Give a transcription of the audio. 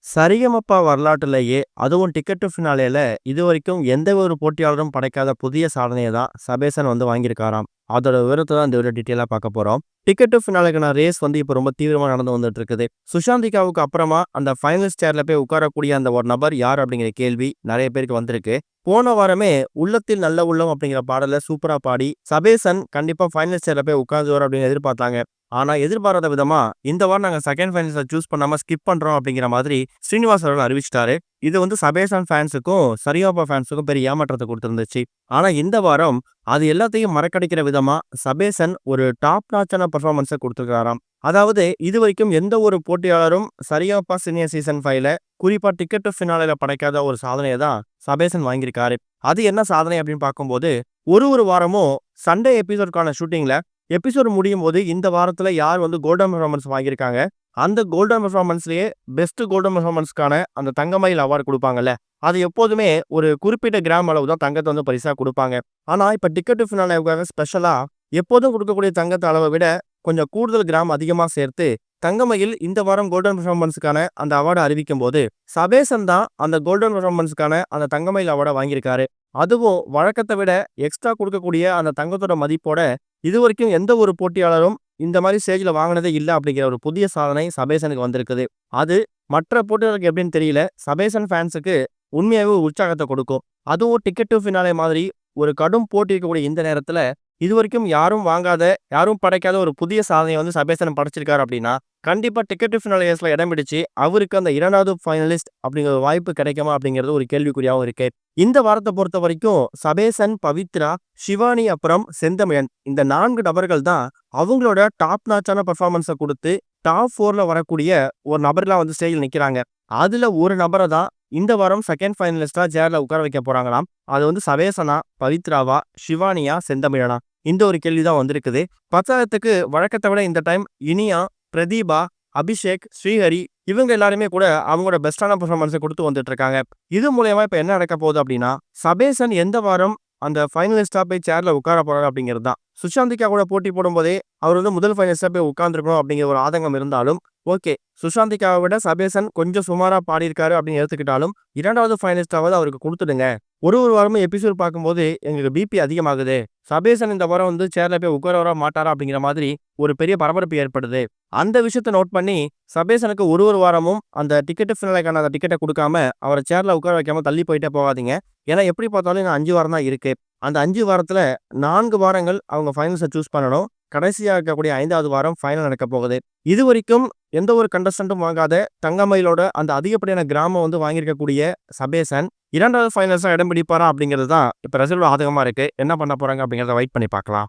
சரிகமபா வரலாற்றிலேயே அதுவும் ticket to ஃபினாலேல இதுவரைக்கும் எந்த ஒரு போட்டியாளரும் படைக்காத புதிய சாதனைய தான் சபேசன் வாங்கியிருக்காராம். அதோட விவரத்த தான் இந்த வீடியோ டீட்டெயிலா பார்க்க போறோம். டிக்கெட் டு ஃபினாலேக்கான ரேஸ் இப்ப ரொம்ப தீவிரமா நடந்து வந்துட்டு இருக்குது. சுஷாந்திகாவுக்கு அப்புறமா அந்த ஃபைனலிஸ்ட் சேர்ல போய் உட்காரக்கூடிய அந்த ஒரு நபர் யார் அப்படிங்கிற கேள்வி நிறைய பேருக்கு வந்திருக்கு. போன வாரமே உள்ளத்தில் நல்ல உள்ளம் அப்படிங்கிற பாடல சூப்பரா பாடி சபேசன் கண்டிப்பா ஃபைனலிஸ்ட் சேர்ல போய் உட்கார்ந்துவார் அப்படின்னு எதிர்பார்த்தாங்க. ஆனா எதிர்பாராத விதமா இந்த வாரம் நாங்க செகண்ட் ஃபைனல்ஸ சூஸ் பண்ணாம ஸ்கிப் பண்றோம் அப்படிங்கிற மாதிரி ஸ்ரீனிவாஸ் அவர்கள் அறிவிச்சிட்டாரு. இது சபேசான் ஃபேன்ஸுக்கும் சரிகமபா ஃபேன்ஸுக்கும் பெரிய ஏமாற்றத்தை கொடுத்திருந்துச்சு. ஆனா இந்த வாரம் அது எல்லாத்தையும் மறக்கடிக்கிற விதமா சபேசன் ஒரு டாப் நாச்சான பெர்ஃபார்மன்ஸை கொடுத்திருக்காராம். அதாவது இதுவரைக்கும் எந்த ஒரு போட்டியாளரும் சரிகமபா சீனியர் சீசன் 5ல குறிப்பா டிக்கெட் டு ஃபினாலேல படைக்காத ஒரு சாதனையை தான் சபேசன் வாங்கியிருக்காரு. அது என்ன சாதனை அப்படின்னு பார்க்கும்போது ஒரு வாரமும் சண்டே எபிசோடுக்கான ஷூட்டிங்ல எபிசோட் முடியும் போது இந்த வாரத்துல யார் கோல்டன் பெர்ஃபார்மன்ஸ் வாங்கியிருக்காங்க, அந்த கோல்டன் பெர்ஃபார்மன்ஸ்லயே பெஸ்ட் கோல்டன் பெர்ஃபார்மன்ஸ்க்கான அந்த தங்கமயில் அவார்டு கொடுப்பாங்கல்ல, அது எப்போதுமே ஒரு குறிப்பிட்ட கிராம் அளவு தான் தங்கத்தை பரிசா கொடுப்பாங்க. ஆனா இப்ப டிக்கெட் டு ஃபினாலேவுக்காக ஸ்பெஷலா எப்போதும் கொடுக்கக்கூடிய தங்கத்தை அளவை விட கொஞ்சம் கூடுதல் கிராம் அதிகமா சேர்த்து தங்கமயில் இந்த வாரம் கோல்டன் பெர்ஃபார்மன்ஸ்க்கான அந்த அவார்டை அறிவிக்கும் போது சபேசன் தான் அந்த கோல்டன் பெர்ஃபார்மன்ஸ்க்கான அந்த தங்கமயில் அவார்டை வாங்கியிருக்காரு. அதுவும் வழக்கத்தை விட எக்ஸ்ட்ரா கொடுக்கக்கூடிய அந்த தங்கத்தோட மதிப்போட இதுவரைக்கும் எந்த ஒரு போட்டியாளரும் இந்த மாதிரி ஸ்டேஜ்ல வாங்கினதே இல்லை அப்படிங்கிற ஒரு புதிய சாதனை சபேசனுக்கு வந்திருக்குது. அது மற்ற போட்டியாளருக்கு எப்படின்னு தெரியல, சபேசன் ஃபேன்ஸுக்கு உண்மையாகவே உற்சாகத்தை கொடுக்கும். அதுவும் டிக்கெட் டு ஃபினாலே மாதிரி ஒரு கடும் போட்டி இருக்கக்கூடிய இந்த நேரத்துல இதுவரைக்கும் யாரும் வாங்காத, யாரும் படைக்காத ஒரு புதிய சாதனையை சபேசன் படைச்சிருக்காரு அப்படின்னா கண்டிப்பா டிக்கெட் டு ஃபினாலே ரேஸ்ல இடம் பிடிச்சு அவருக்கு அந்த 2வது ஃபைனலிஸ்ட் அப்படிங்கிற ஒரு வாய்ப்பு கிடைக்குமா அப்படிங்கிறது ஒரு கேள்விக்குறியாகவும் இருக்கு. இந்த வாரத்தை பொறுத்த வரைக்கும் சபேசன், பவித்ரா, ஷிவானி அப்புறம் செந்தமிழன் இந்த 4 நபர்கள் தான் அவங்களோட டாப் நாச்சான பெர்ஃபார்மன்ஸை கொடுத்து டாப் 4ல வரக்கூடிய ஒரு நபர்லாம் ஸ்டேஜில் நிற்கிறாங்க. அதுல ஒரு நபரை தான் இந்த வாரம் செகண்ட் ஃபைனலிஸ்டா சேர்ல உட்கார வைக்க போறாங்களாம். அது சபேசனா, பவித்ராவா, ஷிவானியா, செந்தமிழனா, இந்த ஒரு கேள்வி தான் வந்திருக்குது. பத்தாயிரத்துக்கு வழக்கத்தை விட இந்த டைம் இனியா, பிரதீபா, அபிஷேக், ஸ்ரீஹரி இவங்க எல்லாருமே கூட அவங்களோட பெஸ்டான பெர்ஃபார்மன்ஸை கொடுத்து வந்துட்டு இருக்காங்க. இது மூலயமா இப்ப என்ன நடக்க போகுது அப்படின்னா சபேசன் எந்த வாரம் அந்த ஃபைனலிஸ்டா போய் சேர்ல உட்கார போறாரு அப்படிங்கிறது தான். சுஷாந்திகா கூட போட்டி போடும் போதே அவர் முதல் ஃபைனலிஸ்டா போய் உட்கார்ந்துருக்கணும் அப்படிங்கிற ஒரு ஆதங்கம் இருந்தாலும் ஓகே, சுஷாந்திகாவை விட சபேசன் கொஞ்சம் சுமாரா பாடியிருக்காரு அப்படின்னு எடுத்துக்கிட்டாலும் 2வது ஃபைனலிஸ்டாவது அவருக்கு கொடுத்துடுங்க. ஒரு வாரமும் எபிசோட் பார்க்கும்போது எங்களுக்கு பிபி அதிகமாகுது, சபேசன் இந்த வாரம் சேர்ல போய் உட்கார வர மாட்டாரா அப்படிங்கிற மாதிரி ஒரு பெரிய பரபரப்பு ஏற்படுது. அந்த விஷயத்தை நோட் பண்ணி சபேசனுக்கு ஒரு வாரமும் அந்த டிக்கெட் ஃபினாலேக்கான அந்த டிக்கெட்டை கொடுக்காம அவரை சேர்ல உட்கார வைக்காம தள்ளி போயிட்டே போகாதீங்க. ஏன்னா எப்படி பார்த்தாலும் இன்னும் 5 வாரம் தான் இருக்கு. அந்த 5 வாரத்துல 4 வாரங்கள் அவங்க ஃபைனல்ஸை சூஸ் பண்ணணும். கடைசியா இருக்கக்கூடிய 5வது வாரம் ஃபைனல் நடக்க போகுது. இது வரைக்கும் எந்த ஒரு கண்டஸ்டன்ட்டும் வாங்காத தங்கமயிலோட அந்த அதிகப்படியான கிராமம் வாங்கியிருக்கக்கூடிய சபேசன் 2வது ஃபைனல்ஸா இடம் பிடிப்பாரா அப்படிங்கிறது தான் இப்ப ரிசல்ட் ஆதகமா இருக்கு. என்ன பண்ண போறாங்க அப்படிங்கிறத வெயிட் பண்ணி பார்க்கலாம்.